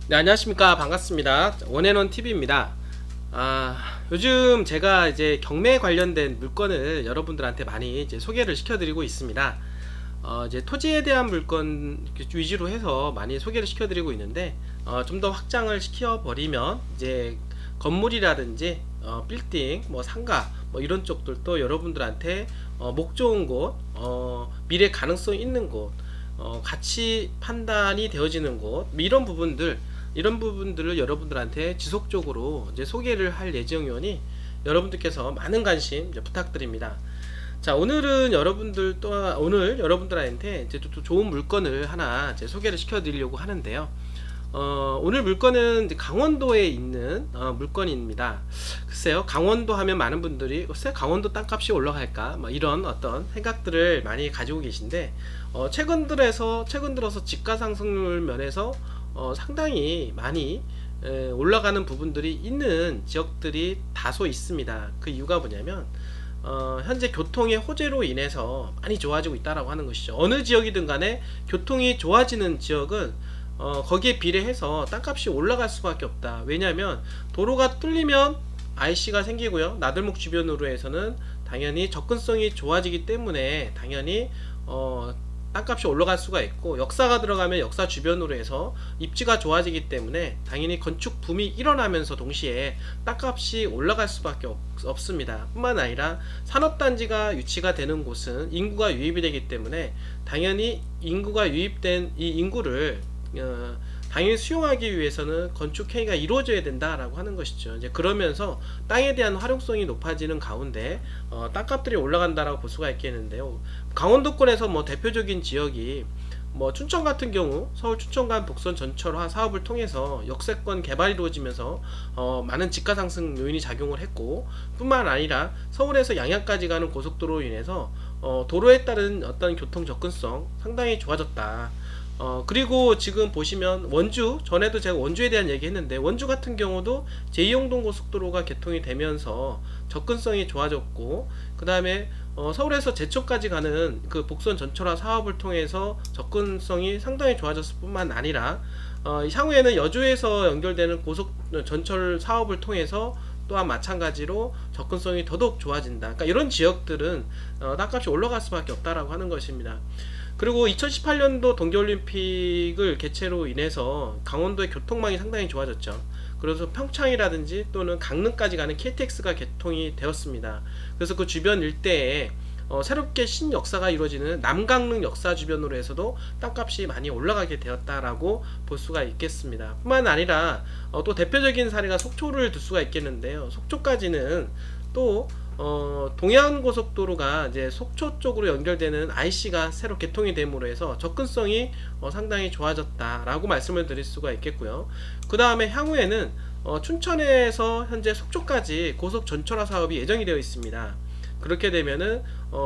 네, 안녕하십니까. 반갑습니다. 원앤원 TV입니다. 요즘 제가 이제 경매 관련된 물건을 여러분들한테 많이 이제 소개를 시켜드리고 있습니다. 이제 토지에 대한 물건 위주로 해서 많이 소개를 시켜드리고 있는데, 좀 더 확장을 시켜버리면, 이제 건물이라든지, 빌딩, 뭐 상가, 뭐 이런 쪽들도 여러분들한테, 목 좋은 곳, 미래 가능성 있는 곳, 가치 판단이 되어지는 곳, 뭐 이런 부분들을 여러분들한테 지속적으로 이제 소개를 할 예정이오니 여러분들께서 많은 관심 이제 부탁드립니다. 자, 오늘 여러분들한테 이제 또 좋은 물건을 하나 이제 소개를 시켜드리려고 하는데요. 오늘 물건은 이제 강원도에 있는 물건입니다. 글쎄요, 강원도 하면 많은 분들이 글쎄 강원도 땅값이 올라갈까? 뭐 이런 어떤 생각들을 많이 가지고 계신데, 최근 들어서 집가 상승률 면에서 상당히 많이 올라가는 부분들이 있는 지역들이 다소 있습니다. 그 이유가 뭐냐면, 현재 교통의 호재로 인해서 많이 좋아지고 있다라고 하는 것이죠. 어느 지역이든 간에 교통이 좋아지는 지역은 거기에 비례해서 땅값이 올라갈 수밖에 없다. 왜냐하면 도로가 뚫리면 IC가 생기고요. 나들목 주변으로 해서는 당연히 접근성이 좋아지기 때문에 당연히 땅값이 올라갈 수가 있고, 역사가 들어가면 역사 주변으로 해서 입지가 좋아지기 때문에 당연히 건축 붐이 일어나면서 동시에 땅값이 올라갈 수밖에 없습니다. 뿐만 아니라 산업단지가 유치가 되는 곳은 인구가 유입이 되기 때문에 당연히 인구가 유입된 이 인구를 당연히 수용하기 위해서는 건축 행위가 이루어져야 된다라고 하는 것이죠. 이제 그러면서 땅에 대한 활용성이 높아지는 가운데 땅값들이 올라간다라고 볼 수가 있겠는데요. 강원도권에서 뭐 대표적인 지역이 뭐 춘천 같은 경우 서울 춘천간 복선 전철화 사업을 통해서 역세권 개발이 이루어지면서 많은 집가 상승 요인이 작용을 했고, 뿐만 아니라 서울에서 양양까지 가는 고속도로로 인해서 도로에 따른 어떤 교통 접근성 상당히 좋아졌다. 그리고 지금 보시면 원주, 전에도 제가 원주에 대한 얘기 했는데, 원주 같은 경우도 제2용동 고속도로가 개통이 되면서 접근성이 좋아졌고, 그 다음에 서울에서 제천까지 가는 그 복선 전철화 사업을 통해서 접근성이 상당히 좋아졌을 뿐만 아니라 향후에는 여주에서 연결되는 고속 전철 사업을 통해서 또한 마찬가지로 접근성이 더더욱 좋아진다. 그러니까 이런 지역들은 땅값이 올라갈 수밖에 없다라고 하는 것입니다. 그리고 2018년도 동계올림픽을 개최로 인해서 강원도의 교통망이 상당히 좋아졌죠. 그래서 평창이라든지 또는 강릉까지 가는 KTX가 개통이 되었습니다. 그래서 그 주변 일대에 새롭게 신역사가 이루어지는 남강릉 역사 주변으로 해서도 땅값이 많이 올라가게 되었다라고 볼 수가 있겠습니다. 뿐만 아니라 또 대표적인 사례가 속초를 들 수가 있겠는데요. 속초까지는 또 동해안고속도로가 이제 속초 쪽으로 연결되는 IC가 새로 개통이 됨으로 해서 접근성이 상당히 좋아졌다라고 말씀을 드릴 수가 있겠고요. 그 다음에 향후에는 춘천에서 현재 속초까지 고속 전철화 사업이 예정이 되어 있습니다. 그렇게 되면은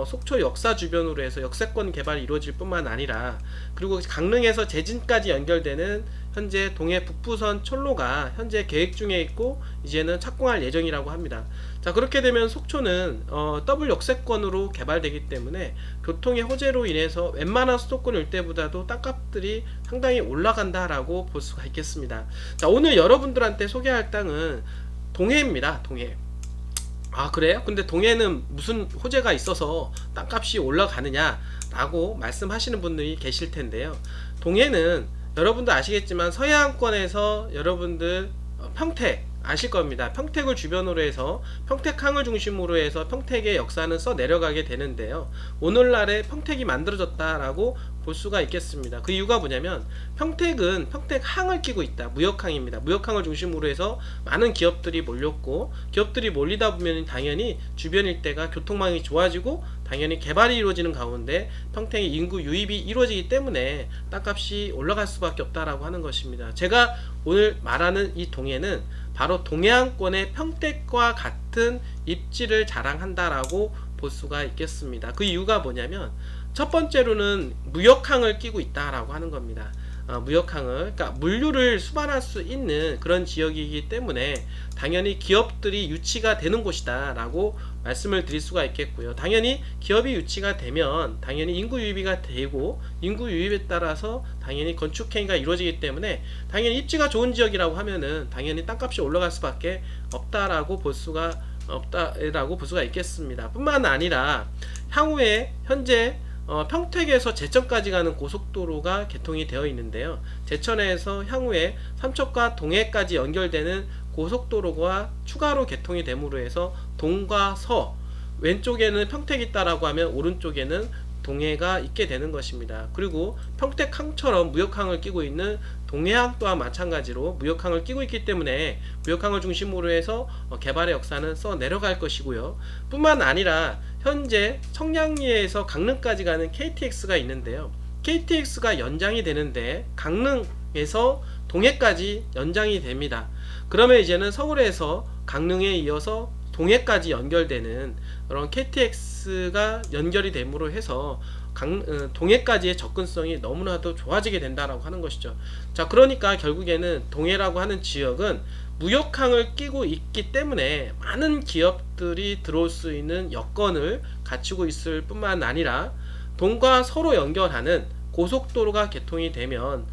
속초 역사 주변으로 해서 역세권 개발이 이루어질 뿐만 아니라, 그리고 강릉에서 제진까지 연결되는 현재 동해 북부선 철로가 현재 계획 중에 있고 이제는 착공할 예정이라고 합니다. 자, 그렇게 되면 속초는 더블 역세권으로 개발되기 때문에 교통의 호재로 인해서 웬만한 수도권 일대보다도 땅값들이 상당히 올라간다라고 볼 수가 있겠습니다. 자, 오늘 여러분들한테 소개할 땅은 동해입니다. 동해. 그래요? 근데 동해는 무슨 호재가 있어서 땅값이 올라가느냐 라고 말씀하시는 분들이 계실 텐데요. 동해는 여러분도 아시겠지만 서해안권에서 여러분들 평택 아실 겁니다. 평택을 주변으로 해서 평택항을 중심으로 해서 평택의 역사는 써 내려가게 되는데요. 오늘날에 평택이 만들어졌다라고 볼 수가 있겠습니다. 그 이유가 뭐냐면, 평택은 평택항을 끼고 있다. 무역항입니다. 무역항을 중심으로 해서 많은 기업들이 몰렸고, 기업들이 몰리다 보면 당연히 주변 일대가 교통망이 좋아지고 당연히 개발이 이루어지는 가운데 평택의 인구 유입이 이루어지기 때문에 땅값이 올라갈 수밖에 없다라고 하는 것입니다. 제가 오늘 말하는 이 동해는 바로 동해안권의 평택과 같은 입지를 자랑한다라고 볼 수가 있겠습니다. 그 이유가 뭐냐면, 첫 번째로는 무역항을 끼고 있다라고 하는 겁니다. 무역항을, 그러니까 물류를 수반할 수 있는 그런 지역이기 때문에 당연히 기업들이 유치가 되는 곳이다 라고 말씀을 드릴 수가 있겠고요. 당연히 기업이 유치가 되면 당연히 인구 유입이 되고 인구 유입에 따라서 당연히 건축 행위가 이루어지기 때문에 당연히 입지가 좋은 지역이라고 하면은 당연히 땅값이 올라갈 수밖에 없다라고 볼 수가 있겠습니다. 뿐만 아니라 향후에 현재 평택에서 제천까지 가는 고속도로가 개통이 되어 있는데요. 제천에서 향후에 삼척과 동해까지 연결되는 고속도로가 추가로 개통이 됨으로 해서 동과 서, 왼쪽에는 평택이 있다라고 하면 오른쪽에는 동해가 있게 되는 것입니다. 그리고 평택항처럼 무역항을 끼고 있는 동해항 또한 마찬가지로 무역항을 끼고 있기 때문에 무역항을 중심으로 해서 개발의 역사는 써 내려갈 것이고요. 뿐만 아니라 현재 청량리에서 강릉까지 가는 KTX가 있는데요. KTX가 연장이 되는데 강릉에서 동해까지 연장이 됩니다. 그러면 이제는 서울에서 강릉에 이어서 동해까지 연결되는 그런 KTX가 연결이 됨으로 해서 동해까지의 접근성이 너무나도 좋아지게 된다라고 하는 것이죠. 자, 그러니까 결국에는 동해라고 하는 지역은 무역항을 끼고 있기 때문에 많은 기업들이 들어올 수 있는 여건을 갖추고 있을 뿐만 아니라 동과 서로 연결하는 고속도로가 개통이 되면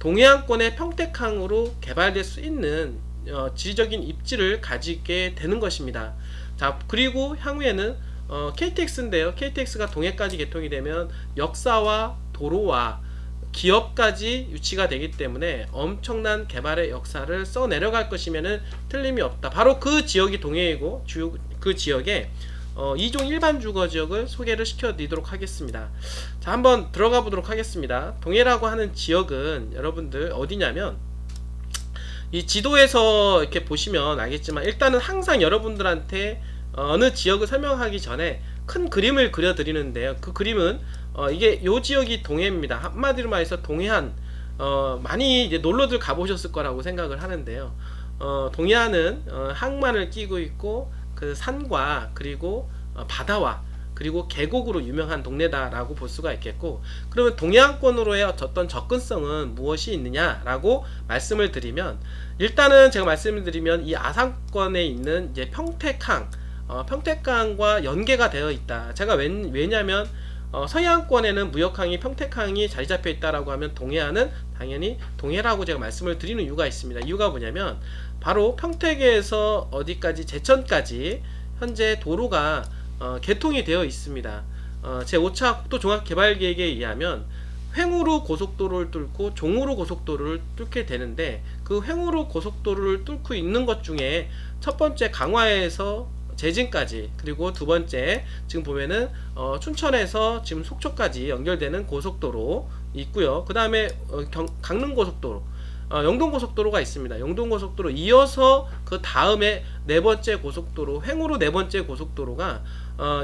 동해안권의 평택항으로 개발될 수 있는 지리적인 입지를 가지게 되는 것입니다. 자, 그리고 향후에는 KTX인데요. KTX가 동해까지 개통이 되면 역사와 도로와 기업까지 유치가 되기 때문에 엄청난 개발의 역사를 써 내려갈 것이면은 틀림이 없다. 바로 그 지역이 동해이고 그 지역에 2종 일반 주거 지역을 소개를 시켜 드리도록 하겠습니다. 자, 한번 들어가 보도록 하겠습니다. 동해라고 하는 지역은 여러분들 어디냐면 이 지도에서 이렇게 보시면 알겠지만 일단은 항상 여러분들한테 어느 지역을 설명하기 전에 큰 그림을 그려 드리는데요. 그 그림은 이게 요 지역이 동해입니다. 한마디로 말해서 동해안 많이 이제 놀러들 가보셨을 거라고 생각을 하는데요. 동해안은 항만을 끼고 있고 그 산과 그리고 바다와 그리고 계곡으로 유명한 동네다라고 볼 수가 있겠고, 그러면 동해안권으로의 어떤 접근성은 무엇이 있느냐라고 말씀을 드리면 일단은 제가 말씀을 드리면 이 아산권에 있는 이제 평택항과 연계가 되어 있다. 제가 왜냐면 서해안권에는 무역항이 평택항이 자리 잡혀 있다라고 하면 동해안은 당연히 동해라고 제가 말씀을 드리는 이유가 있습니다. 이유가 뭐냐면 바로 평택에서 어디까지 제천까지 현재 도로가 개통이 되어 있습니다. 제5차 국도종합개발계획에 의하면 횡으로 고속도로를 뚫고 종으로 고속도로를 뚫게 되는데 그 횡으로 고속도로를 뚫고 있는 것 중에 첫 번째 강화에서 제진까지, 그리고 두 번째 지금 보면은 춘천에서 지금 속초까지 연결되는 고속도로 있고요. 그 다음에 강릉고속도로, 영동고속도로가 있습니다. 영동고속도로 이어서 그 다음에 네 번째 고속도로, 횡으로 네 번째 고속도로가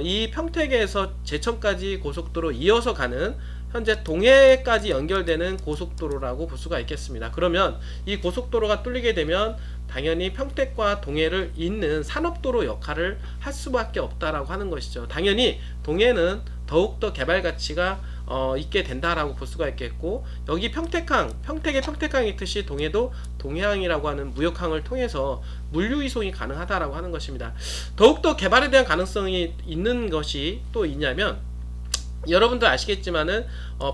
이 평택에서 제천까지 고속도로 이어서 가는 현재 동해까지 연결되는 고속도로라고 볼 수가 있겠습니다. 그러면 이 고속도로가 뚫리게 되면 당연히 평택과 동해를 잇는 산업도로 역할을 할 수밖에 없다라고 하는 것이죠. 당연히 동해는 더욱더 개발 가치가 있게 된다라고 볼 수가 있겠고, 여기 평택의 평택항이 있듯이 동해도 동해항이라고 하는 무역항을 통해서 물류 이송이 가능하다라고 하는 것입니다. 더욱더 개발에 대한 가능성이 있는 것이 또 있냐면 여러분들 아시겠지만은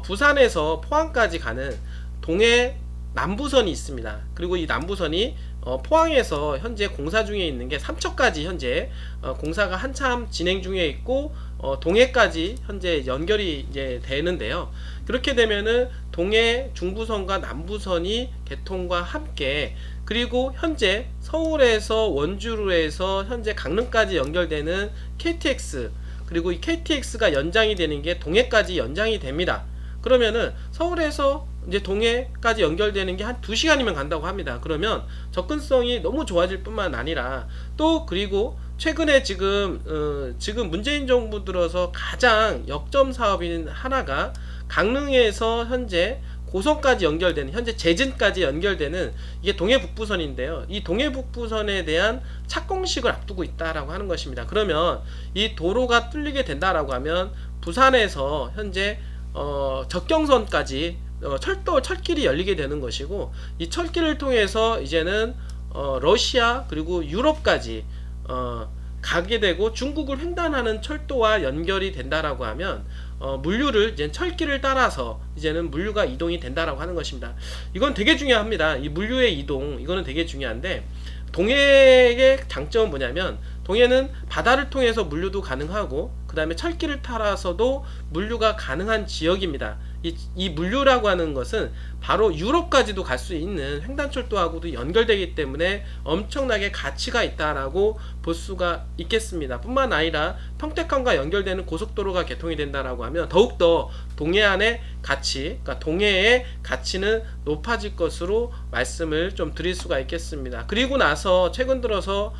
부산에서 포항까지 가는 동해 남부선이 있습니다. 그리고 이 남부선이 포항에서 현재 공사 중에 있는 게 삼척까지 현재 공사가 한참 진행 중에 있고 동해까지 현재 연결이 이제 되는데요. 그렇게 되면은 동해 중부선과 남부선이 개통과 함께, 그리고 현재 서울에서 원주로에서 현재 강릉까지 연결되는 KTX, 그리고 이 KTX가 연장이 되는 게 동해까지 연장이 됩니다. 그러면은 서울에서 이제 동해까지 연결되는 게 한 2시간이면 간다고 합니다. 그러면 접근성이 너무 좋아질 뿐만 아니라 또 그리고 최근에 지금 문재인 정부 들어서 가장 역점 사업인 하나가 강릉에서 현재 고성까지 연결되는, 현재 제진까지 연결되는 이게 동해북부선인데요. 이 동해북부선에 대한 착공식을 앞두고 있다라고 하는 것입니다. 그러면 이 도로가 뚫리게 된다라고 하면 부산에서 현재 적경선까지 철길이 열리게 되는 것이고, 이 철길을 통해서 이제는 러시아 그리고 유럽까지 가게 되고 중국을 횡단하는 철도와 연결이 된다라고 하면 물류를 이제 철길을 따라서 이제는 물류가 이동이 된다라고 하는 것입니다. 이건 되게 중요합니다. 이 물류의 이동, 이거는 되게 중요한데, 동해의 장점은 뭐냐면, 동해는 바다를 통해서 물류도 가능하고 그 다음에 철길을 따라서도 물류가 가능한 지역입니다. 이 물류라고 하는 것은 바로 유럽까지도 갈 수 있는 횡단철도하고도 연결되기 때문에 엄청나게 가치가 있다라고 볼 수가 있겠습니다. 뿐만 아니라 평택항과 연결되는 고속도로가 개통이 된다라고 하면 더욱더 동해안의 가치, 그러니까 동해의 가치는 높아질 것으로 말씀을 좀 드릴 수가 있겠습니다. 그리고 나서 최근 들어서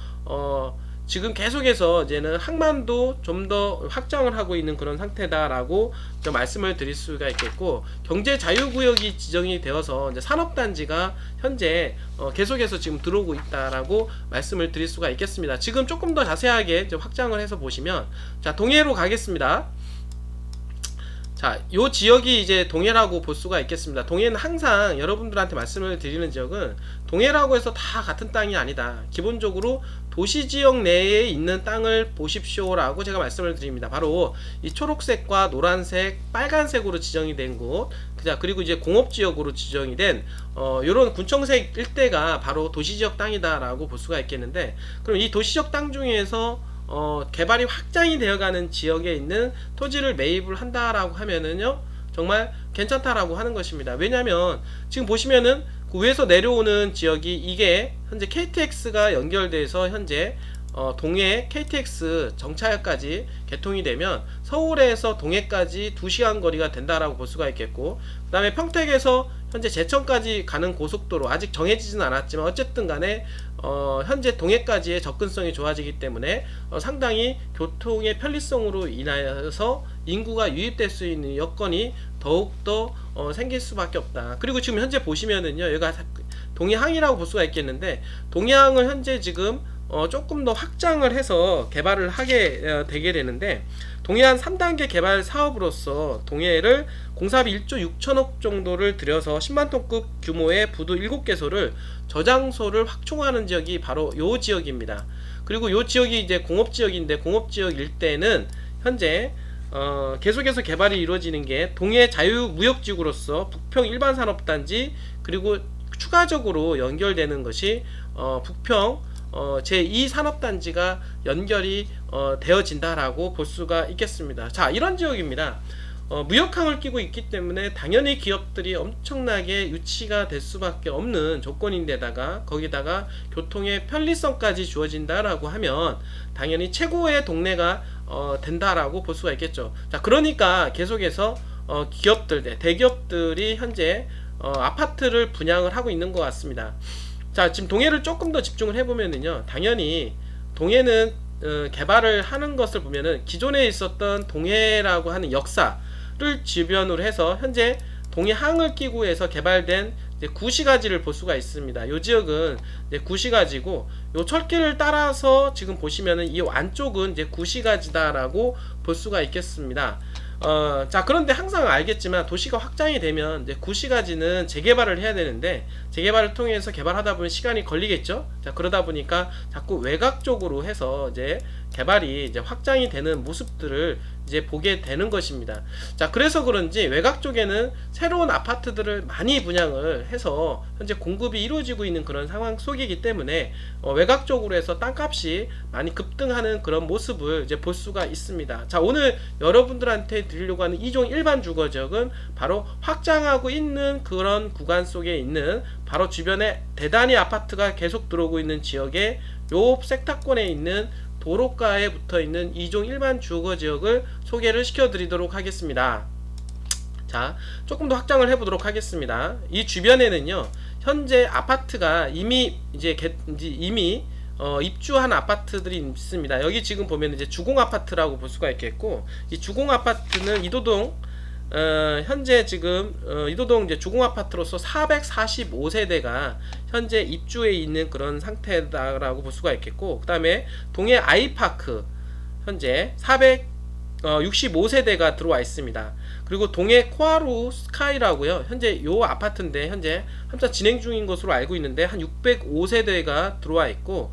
지금 계속해서 이제는 항만도 좀 더 확장을 하고 있는 그런 상태다라고 좀 말씀을 드릴 수가 있겠고, 경제 자유구역이 지정이 되어서 이제 산업단지가 현재 계속해서 지금 들어오고 있다라고 말씀을 드릴 수가 있겠습니다. 지금 조금 더 자세하게 좀 확장을 해서 보시면, 자, 동해로 가겠습니다. 자, 요 지역이 이제 동해라고 볼 수가 있겠습니다. 동해는 항상 여러분들한테 말씀을 드리는 지역은 동해라고 해서 다 같은 땅이 아니다. 기본적으로 도시지역 내에 있는 땅을 보십시오 라고 제가 말씀을 드립니다. 바로 이 초록색과 노란색, 빨간색으로 지정이 된 곳, 그리고 이제 공업지역으로 지정이 된 요런 군청색 일대가 바로 도시지역 땅이다 라고 볼 수가 있겠는데, 그럼 이 도시지역 땅 중에서 개발이 확장이 되어가는 지역에 있는 토지를 매입을 한다라고 하면은요, 정말 괜찮다라고 하는 것입니다. 왜냐하면 지금 보시면은 그 위에서 내려오는 지역이 이게 현재 KTX가 연결돼서 현재 동해 KTX 정차역까지 개통이 되면 서울에서 동해까지 2시간 거리가 된다라고 볼 수가 있겠고, 그 다음에 평택에서 현재 제천까지 가는 고속도로 아직 정해지진 않았지만 어쨌든 간에 현재 동해까지의 접근성이 좋아지기 때문에 상당히 교통의 편리성으로 인하여서 인구가 유입될 수 있는 여건이 더욱더 생길 수밖에 없다. 그리고 지금 현재 보시면은요, 여기가 동해항이라고 볼 수가 있겠는데, 동해항을 현재 지금 조금 더 확장을 해서 개발을 하게 되게 되는데, 동해안 3단계 개발 사업으로서 동해를 공사비 1조 6천억 정도를 들여서 10만톤급 규모의 부두 7개소를 저장소를 확충하는 지역이 바로 요 지역입니다. 그리고 요 지역이 이제 공업지역인데, 공업지역 일대는 현재 계속해서 개발이 이루어지는 게 동해 자유무역지구로서 북평 일반산업단지, 그리고 추가적으로 연결되는 것이 북평 제2산업단지가 연결이 되어진다라고 볼 수가 있겠습니다. 자, 이런 지역입니다. 무역항을 끼고 있기 때문에 당연히 기업들이 엄청나게 유치가 될 수밖에 없는 조건인데다가 거기다가 교통의 편리성까지 주어진다라고 하면 당연히 최고의 동네가 된다라고 볼 수가 있겠죠. 자, 그러니까 계속해서 기업들, 대기업들이 현재 아파트를 분양을 하고 있는 것 같습니다. 자, 지금 동해를 조금 더 집중을 해보면은요, 당연히 동해는 개발을 하는 것을 보면은 기존에 있었던 동해라고 하는 역사를 주변으로 해서 현재 동해항을 끼고 해서 개발된 이제 구시가지를 볼 수가 있습니다. 이 지역은 이제 구시가지고, 요 철길을 따라서 지금 보시면은 이 안쪽은 이제 구시가지다라고 볼 수가 있겠습니다. 자, 그런데 항상 알겠지만 도시가 확장이 되면 이제 구시가지는 재개발을 해야 되는데, 재개발을 통해서 개발하다 보면 시간이 걸리겠죠. 자, 그러다 보니까 자꾸 외곽 쪽으로 해서 이제 개발이 이제 확장이 되는 모습들을 이제 보게 되는 것입니다. 자, 그래서 그런지 외곽 쪽에는 새로운 아파트들을 많이 분양을 해서 현재 공급이 이루어지고 있는 그런 상황 속이기 때문에 외곽 쪽으로 해서 땅값이 많이 급등하는 그런 모습을 이제 볼 수가 있습니다. 자, 오늘 여러분들한테 드리려고 하는 2종 일반 주거지역은 바로 확장하고 있는 그런 구간 속에 있는 바로 주변에 대단히 아파트가 계속 들어오고 있는 지역에 요 섹터권에 있는 도로가에 붙어있는 2종 일반 주거지역을 소개를 시켜드리도록 하겠습니다. 자, 조금 더 확장을 해보도록 하겠습니다. 이 주변에는요, 현재 아파트가 이미 입주한 아파트들이 있습니다. 여기 지금 보면 이제 주공 아파트라고 볼 수가 있겠고, 이 주공 아파트는 이도동 현재 지금 이도동 이제 주공 아파트로서 445세대가 현재 입주해 있는 그런 상태다라고 볼 수가 있겠고, 그 다음에 동해 아이파크 현재 465세대가 들어와 있습니다. 그리고 동해 코아루 스카이라고요, 현재 요 아파트인데 현재 한참 진행 중인 것으로 알고 있는데 한 605세대가 들어와 있고,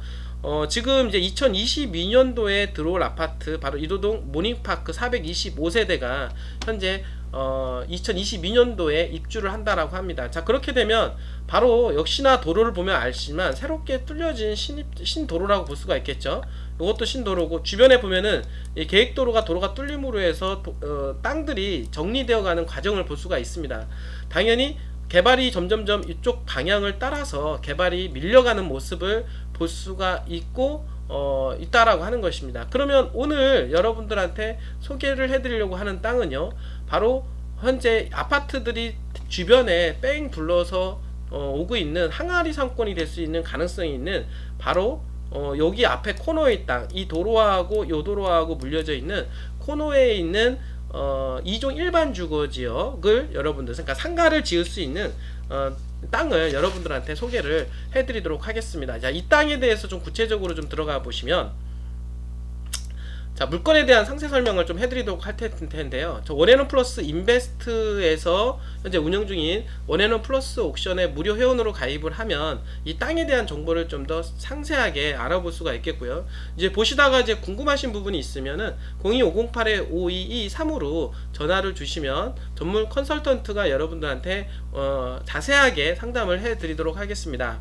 지금 이제 2022년도에 들어올 아파트 바로 이도동 모닝파크 425세대가 현재 2022년도에 입주를 한다라고 합니다. 자, 그렇게 되면 바로 역시나 도로를 보면 알지만 새롭게 뚫려진 신도로라고 볼 수가 있겠죠. 이것도 신도로고, 주변에 보면은 이 계획도로가 도로가 뚫림으로 해서 땅들이 정리되어 가는 과정을 볼 수가 있습니다. 당연히 개발이 점점점 이쪽 방향을 따라서 개발이 밀려가는 모습을 볼 수가 있다라고 하는 것입니다. 그러면 오늘 여러분들한테 소개를 해드리려고 하는 땅은요, 바로 현재 아파트들이 주변에 뺑 둘러서 오고 있는 항아리 상권이 될 수 있는 가능성이 있는 바로 여기 앞에 코너의 땅, 이 도로하고 요 도로하고 물려져 있는 코너에 있는 2종 일반 주거지역을 여러분들, 그러니까 상가를 지을 수 있는 땅을 여러분들한테 소개를 해드리도록 하겠습니다. 자, 이 땅에 대해서 좀 구체적으로 좀 들어가 보시면, 자, 물건에 대한 상세 설명을 좀 해드리도록 할 텐데요. 저 원앤원 플러스 인베스트에서 현재 운영 중인 원앤원 플러스 옥션에 무료 회원으로 가입을 하면 이 땅에 대한 정보를 좀 더 상세하게 알아볼 수가 있겠고요. 이제 보시다가 이제 궁금하신 부분이 있으면은 02-508-5223으로 전화를 주시면 전문 컨설턴트가 여러분들한테 자세하게 상담을 해드리도록 하겠습니다.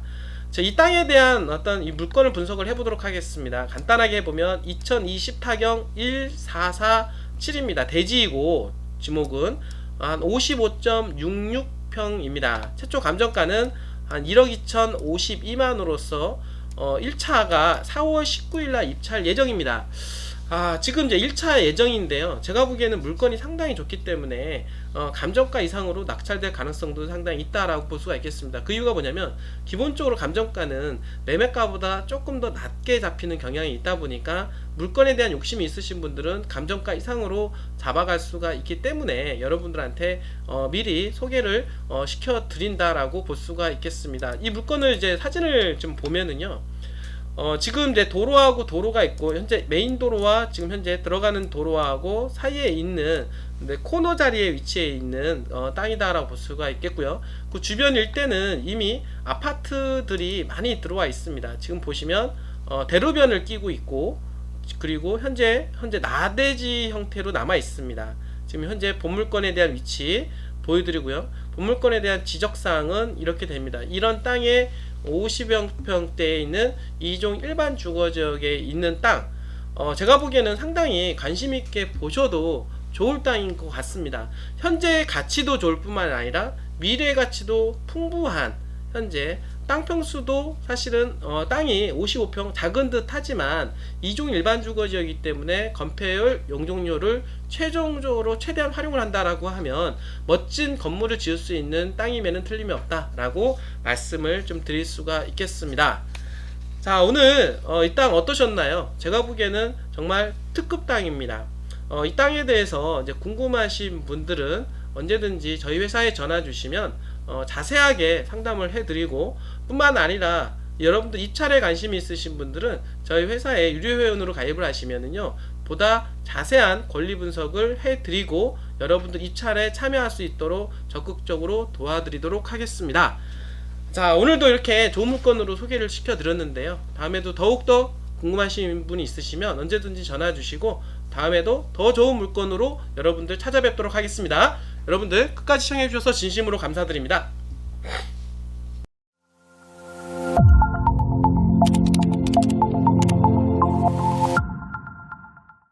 자, 이 땅에 대한 어떤 이 물건을 분석을 해보도록 하겠습니다. 간단하게 보면 2020 타경 1447입니다. 대지이고 지목은 한 55.66평입니다. 최초 감정가는 한 1억 2,052만으로서 1차가 4월 19일날 입찰 예정입니다. 지금 이제 1차 예정인데요. 제가 보기에는 물건이 상당히 좋기 때문에 감정가 이상으로 낙찰될 가능성도 상당히 있다라고 볼 수가 있겠습니다. 그 이유가 뭐냐면, 기본적으로 감정가는 매매가보다 조금 더 낮게 잡히는 경향이 있다 보니까 물건에 대한 욕심이 있으신 분들은 감정가 이상으로 잡아갈 수가 있기 때문에 여러분들한테 미리 소개를 시켜 드린다라고 볼 수가 있겠습니다. 이 물건을 이제 사진을 좀 보면은요, 지금 이제 도로하고 도로가 있고, 현재 메인 도로와 지금 현재 들어가는 도로하고 사이에 있는 코너 자리에 위치해 있는 땅이다라고 볼 수가 있겠고요. 그 주변 일대는 이미 아파트들이 많이 들어와 있습니다. 지금 보시면 대로변을 끼고 있고, 그리고 현재 나대지 형태로 남아 있습니다. 지금 현재 본물건에 대한 위치 보여드리고요. 본물건에 대한 지적사항은 이렇게 됩니다. 이런 땅에 50평대에 있는 2종 일반 주거지역에 있는 땅, 제가 보기에는 상당히 관심있게 보셔도 좋을 땅인 것 같습니다. 현재 가치도 좋을 뿐만 아니라 미래 가치도 풍부한, 현재 땅 평수도 사실은 땅이 55평 작은 듯 하지만 2종 일반 주거지역이기 때문에 건폐율, 용적률을 최종적으로 최대한 활용을 한다라고 하면 멋진 건물을 지을 수 있는 땅임에는 틀림이 없다라고 말씀을 좀 드릴 수가 있겠습니다. 자, 오늘 이 땅 어떠셨나요? 제가 보기에는 정말 특급 땅입니다. 이 땅에 대해서 이제 궁금하신 분들은 언제든지 저희 회사에 전화 주시면 자세하게 상담을 해드리고, 뿐만 아니라 여러분들 입찰에 관심이 있으신 분들은 저희 회사에 유료 회원으로 가입을 하시면은요, 보다 자세한 권리 분석을 해드리고 여러분들 입찰에 참여할 수 있도록 적극적으로 도와드리도록 하겠습니다. 자, 오늘도 이렇게 좋은 물건으로 소개를 시켜드렸는데요. 다음에도 더욱더 궁금하신 분이 있으시면 언제든지 전화 주시고, 다음에도 더 좋은 물건으로 여러분들 찾아뵙도록 하겠습니다. 여러분들 끝까지 시청해 주셔서 진심으로 감사드립니다.